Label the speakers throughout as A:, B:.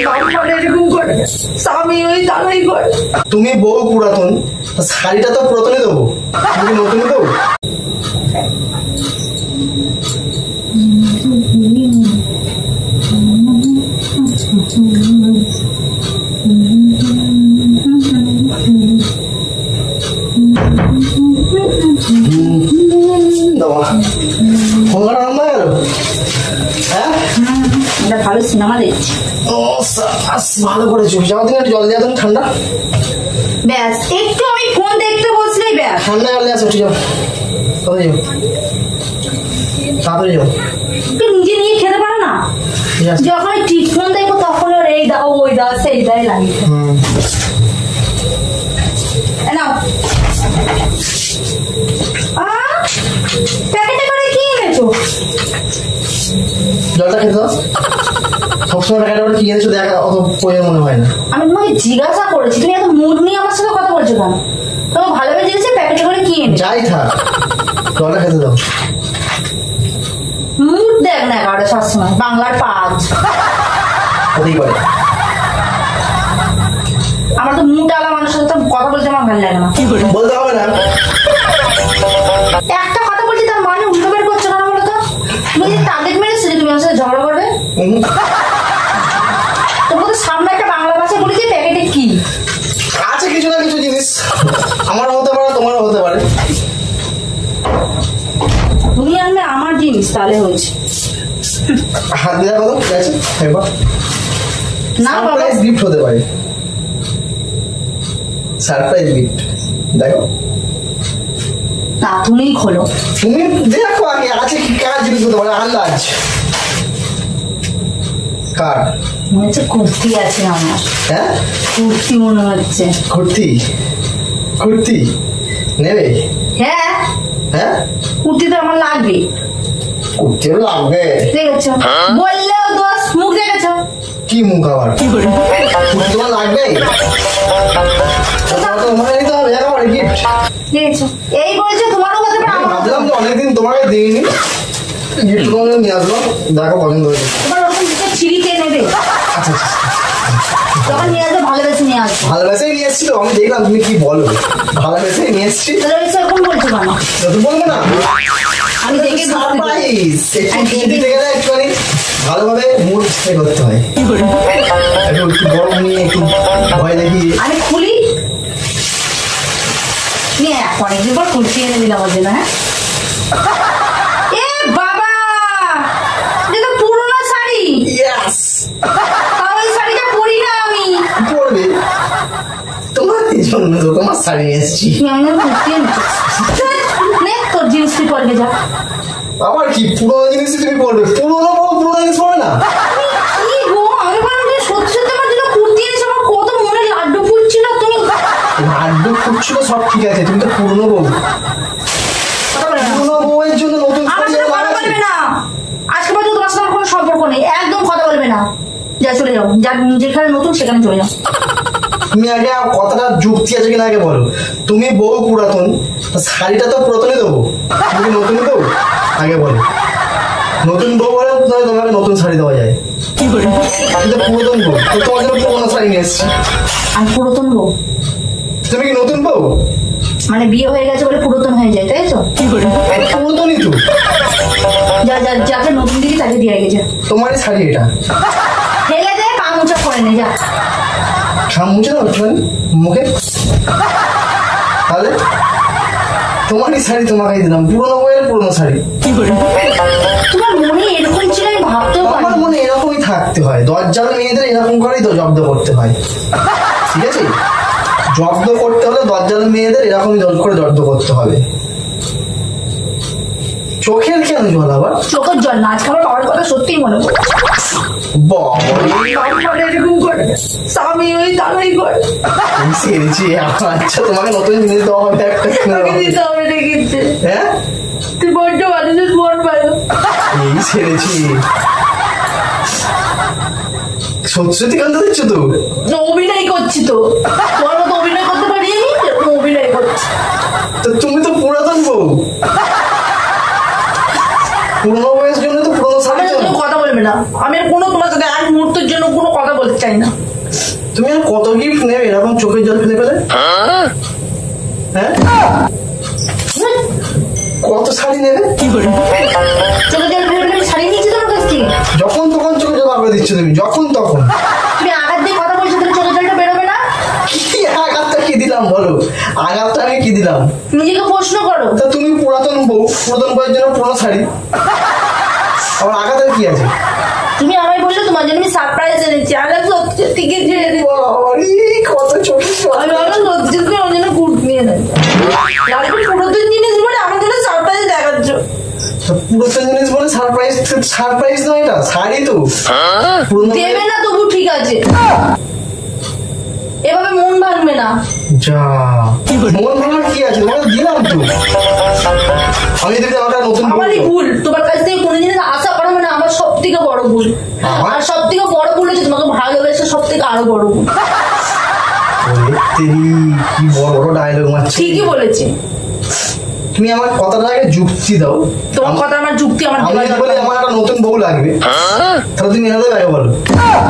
A: এরকম করে স্বামী ওই দাঁড়াই করে।
B: তুমি বউ পুরাতন, শাড়িটা তো পুরাতনই দেবো, তুমি নতুনই দেবো।
A: ভালো সিনেমা দেখছি।
B: ভালো করেছো, যাও দিন একটু জল দিয়ে তুমি ঠান্ডা।
A: ব্যাস একটু আমি ফোন দেখতে বসলেই ব্যাস
B: ঠান্ডা জল দিয়ে আসো। ঠিক আছে, কোথায় যাও? তাড়াতাড়ি যাও।
A: তুই নিজে নিয়ে খেতে পারো না? যখন ঠিক ফোন দেখবো তখন ওর এই দাও ওই দাও সেই দাই লাগে। নাও প্যাকেটে করে কি এনেছো?
B: জলটা খেতে দাও। সবসময় প্যাকেটে করে কি এনেছো দেখা অত প্রয়োজন মনে হয় না।
A: আমি তোমাকে জিজ্ঞাসা করেছি, তুমি এত মুড নিয়ে আমার সাথে কথা বলছো কেন? তোমার ভালোভাবে জিনিস প্যাকেটে করে কি এনেছো?
B: যাই থাক, জলটা খেতে দাও।
A: মুড দেখ না এগারোটা সবসময় বাংলার পাঁচ
B: হতেই পারে।
A: আমার তো মুড আলা মানুষের সাথে কথা বলতে আমার ভালো লাগে না।
B: বলতে হবে না।
A: একটা কথা বলছি তার মানে উল্টো বের করছো কেন বলো তো? তুমি যে টার্গেট মেরেছো যে তুমি আমার সাথে ঝগড়া করবে, তোমার তো সামনে একটা বাংলা ভাষা বলেছি প্যাকেটে কি
B: আছে কিছু না কিছু জিনিস, আমারও হতে পারে তোমারও হতে পারে।
A: তুমি আনলে আমার জিনিস তাহলে হয়েছে।
B: হাত দেওয়া কত ঠিক আছে একবার
A: না বাবা
B: গিফট হতে পারে, সারপ্রাইজ গিফট। দেখো
A: না তুমি খোলো,
B: তুমি দেখো আগে আছে কি কার জিনিস হতে পারে। আন্দাজ কার
A: মনে হচ্ছে কুর্তি আছে আমার।
B: হ্যাঁ
A: কুর্তি মনে হচ্ছে।
B: কুর্তি? কুর্তি নেবে?
A: হ্যাঁ
B: হ্যাঁ
A: কুর্তি তো আমার লাগবে।
B: কুর্তি লাগবে
A: দেখেছো বললেও দোষ, মুখ দেখেছো
B: কি মুখ আবার? কি করে কুর্তি তোমার লাগবে? তোমার নিতে হবে একেবারে গিফট।
A: দেখেছো এই বলছো তোমারও হতে পারে।
B: ভাবলাম যে অনেকদিন তোমাকে দিইনি, গিফট তোমাকে নিয়ে আসলাম, দেখো পছন্দ হয়েছে।
A: তোমার ওরকম কিছু ছিঁড়িতে নেবে?
B: আচ্ছা
A: তখন নিয়ে আসবে ভালোবেসে নিয়ে আসবে।
B: ভালোবেসেই নিয়ে এসছি তো, আমি দেখলাম তুমি কি বলো, ভালোবেসেই নিয়ে এসছি।
A: তাহলে সেরকম বলছো কেন?
B: বলবো না
A: আমি দেখে
B: সারপ্রাইজ, একটু দিতে গেলে একটুখানি ভালোভাবে মুড স্টে করতে হয়। একটু গরম নিয়ে একটু ভয় দেখিয়ে
A: আমি খুলি নিয়ে অনেকদিন পর কুর্তি এনে দিলাম ওর জন্য। হ্যাঁ এ বাবা এটা তো পুরোনো শাড়ি।
B: ইয়েস
A: তাও এই শাড়িটা পরি না আমি।
B: পরবে তোমার জন্য তো তোমার শাড়ি নিয়ে এসছি।
A: কুর্তি নে তোর জিনিস তুই পরবে যা।
B: আবার কি পুরোনো জিনিস তুমি পরবে? পুরোনো জিনিস পরে না।
A: কি গো আমি বললাম তুমি সত্যি সত্যি আমার জন্য কুর্তি এনেছো, আমার কত মনে লাড্ডু ফুটছিল। তুমি
B: লাড্ডু ফুটছিল সব ঠিক আছে, তুমি তো পুরোনো বউ। পুরোনো বউয়ের জন্য নতুন
A: আমার সাথে কথা বলবে না আজকে পর্যন্ত, তোমার সাথে কোনো সম্পর্ক নেই, একদম কথা বলবে না। যা চলে যাও, যা যেখানে নতুন সেখানে চলে যাও।
B: তুমি আগে কথাটা যুক্তি আছে কিনা আগে বলো। তুমি বউ পুরাতন, শাড়িটা তো পুরাতনই দেবো, তুমি নতুনই দেবো আগে বলো। নতুন বউ বলে তোমাকে নতুন শাড়ি দেওয়া যায়, কিন্তু পুরাতন বউ তো তোমার জন্য পুরোনো শাড়ি নিয়ে এসছি।
A: আর পুরাতন বউ
B: তুমি কি নতুন বউ?
A: মানে বিয়ে হয়ে গেছে বলে পুরাতন হয়ে যায় তাই তো?
B: পুরাতনই তো।
A: যাকে নতুন দিদি তাকে দিয়ে গেছে
B: তোমারই শাড়ি এটা,
A: ফেলে দে, পা মুচা করে নে যা।
B: খাম মুছে দাও একটুখানি মুখে, তাহলে তোমারই শাড়ি তোমাকে দিলাম, পুরোনো বউয়ের পুরোনো শাড়ি।
A: তোমার মনে এরকম ছিল আমি ভাবতেও পারি।
B: আমার মনে এরকমই থাকতে হয়, দরজাল মেয়েদের এরকম করেই তো জব্দ করতে হয়, ঠিক আছে? জব্দ করতে হলে দরজাল মেয়েদের এরকমই করে জব্দ করতে হবে। চোখের কেন জল আবার?
A: চোখের জল না, আজকে আমার বাবার কথা সত্যিই মনে পড়ছে। এরকম করে স্বামী ওই দাঁড়াই করে।
B: আচ্ছা তোমাকে নতুন জিনিস দেওয়া হবে একটা,
A: দিতে হবে দেখিচ্ছে।
B: হ্যাঁ
A: তুই বড্ড মানুষের মন ভালো।
B: এই ছেড়েছি সত্যি সত্যি কান্দা দিচ্ছ তো?
A: অভিনয় করছি তো, তোমার মতো অভিনয় করতে পারি আমি, অভিনয় করছি।
B: তো তুমি তো পুরাতন বউ, পুরোনো বয়সের জন্য তো পুরোনো শাড়ি।
A: কথা বলবে না, আমি আর কোনো তোমার সাথে এক মুহূর্তের জন্য কোনো কথা বলছি চাই না।
B: তুমি আর কত গিফট নেবে এরকম চোখের জল ফেলে ফেলে? হ্যাঁ, কত শাড়ি নেবে?
A: চোখের জল ফেলে ফেলে আমি শাড়ি নিয়েছি তোমার কাছ থেকে?
B: যখন তখন চোখে জল আগে দিচ্ছ তুমি, যখন তখন।
A: তুমি আঘাত দিয়ে কথা বলছো, তাহলে চোখের জলটা বেরোবে না?
B: কি আঘাতটা কি দিলাম বলো? আঘাতটা আমি কি দিলাম?
A: নিজেকে প্রশ্ন করো।
B: তা তুমি পুরাতন বউ, পুরাতন বউয়ের জন্য পুরনো শাড়ি, আমার আঘাতের কি আছে?
A: তুমি আমায় বললে তোমার জন্য আমি সারপ্রাইজ এনেছি, আর আমি সত্যি থেকে ছেড়ে দিই।
B: কত ছোট
A: আমি ভাবলাম সত্যি তুমি আমার জন্য গুড নিয়ে নেবে, পুরাতন জিনিস বলে আমার জন্য সারপ্রাইজ দেখাচ্ছ।
B: পুরাতন জিনিস বলে সারপ্রাইজ? সারপ্রাইজ নয় এটা, শাড়ি তো পুরনো।
A: দেবে না তবু ঠিক আছে, এভাবে মন ভাঙবে না।
B: যা মন ভাঙার কি আছে, তোমাকে দিলাম তো। আমি যদি আমার নতুন
A: আমারই ভুল, তোমার কাছ থেকে কোনো জিনিস আশা করা মানে আমার সব থেকে বড় ভুল। আর সব থেকে বড় ভুল হচ্ছে তোমাকে ভালোবেসে সব থেকে আরো বড় ভুল।
B: কি বড় বড় ডায়লগ মারছি।
A: ঠিকই বলেছি।
B: তুমি আমার কথাটা আগে যুক্তি দাও।
A: তোমার কথা আমার যুক্তি আমার
B: আমি যদি বলি আমার একটা নতুন বউ লাগবে, তাহলে তুমি এনে আগে বলো।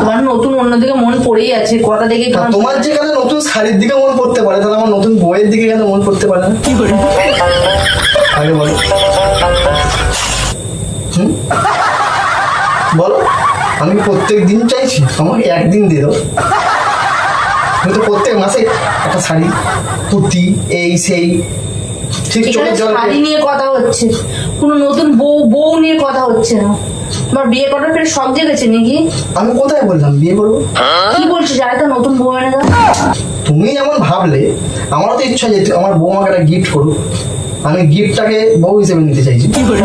A: তোমার নতুন অন্যদিকে মন পড়েই আছে কথা দেখে।
B: তোমার যেখানে নতুন শাড়ির দিকে মন পড়তে পারে, তাহলে আমার নতুন বইয়ের দিকে কেন মন পড়তে পারে না?
A: কি করে
B: আগে বলো। বলো, আমি প্রত্যেক দিন চাইছি, আমাকে একদিন দিয়ে দাও। আমি তো প্রত্যেক মাসে একটা শাড়ি, কুর্তি, এই সেই। ঠিক চোখের জল।
A: শাড়ি নিয়ে কথা হচ্ছে, কোনো নতুন বউ নিয়ে কথা হচ্ছে না। তোমার বিয়ে করার ফের শখ জেগেছে নাকি?
B: আমি কোথায় বললাম বিয়ে করবো?
A: কি বলছো, যারা তো নতুন বউ এনে দাও।
B: তুমি যেমন ভাবলে, আমারও তো ইচ্ছা যে আমার বউ আমাকে একটা গিফট করুক। আমি গিফটটাকে বউ হিসেবে নিতে চাইছি।
A: কি করে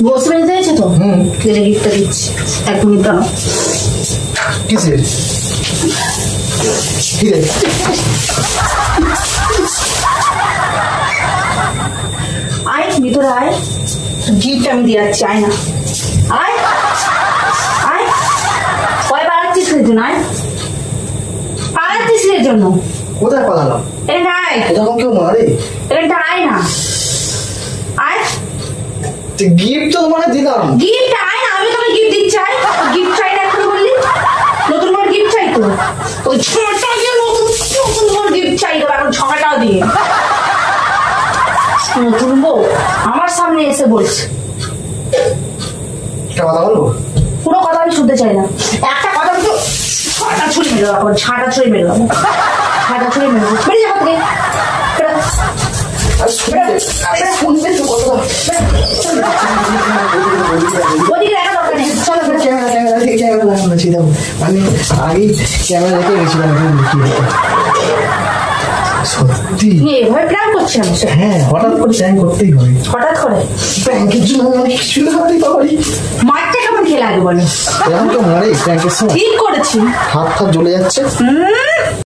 A: বসে বেঁধে দিয়েছে তো? গিফটটা দিচ্ছি, এক মিনিট দাঁড়াও।
B: কিসের?
A: আয় ভিতরে আয়, গিফট আমি দিয়ে যাচ্ছি, আয় না, আয় আয়। কয় পালাচ্ছিস এর জন্য? আয়, পালাচ্ছিস এর জন্য?
B: কোথায় পালালাম?
A: এটা আয়,
B: এরকম কেউ মারে?
A: এটা আয় না, আয়।
B: গিফট তো তোমাকে দিলাম।
A: গিফট আয় না, আমি তোকে গিফট দিচ্ছি, আয়। গিফট চাই না এখন বললি? নতুন করে গিফট চাই তো? ওই ছোটটা দিয়ে নতুন করে গিফট চাই তো, এখন ছটাও দিয়ে। নতুন বউ আমার সামনে এসে বলছে।
B: একটা কথা বলবো?
A: পুরো কথা আমি শুনতে চাই না। একটা কথা তো ছাটা ছুরি মেরে দেবো, ছাটা ছুরি মেরে দেবো, ছাটা ছুরি মেরে দেবো। বেরিয়ে যাবো থেকে। ওদিকে দেখা দরকার নেই, চলো
B: আমি আগেই ক্যামেরা রেখে গেছিলাম। সত্যি
A: এভাবে প্ল্যান করছি আমি?
B: হ্যাঁ, হঠাৎ করে প্ল্যান করতেই হবে।
A: হঠাৎ করে
B: ব্যাংকের জন্য অনেক কিছু হতেই পারি।
A: মারটা কেমন খেয়ে লাগে বলে?
B: এরকম তো মারে ব্যাংকের সময়।
A: ঠিক করেছি,
B: হাত জ্বলে যাচ্ছে।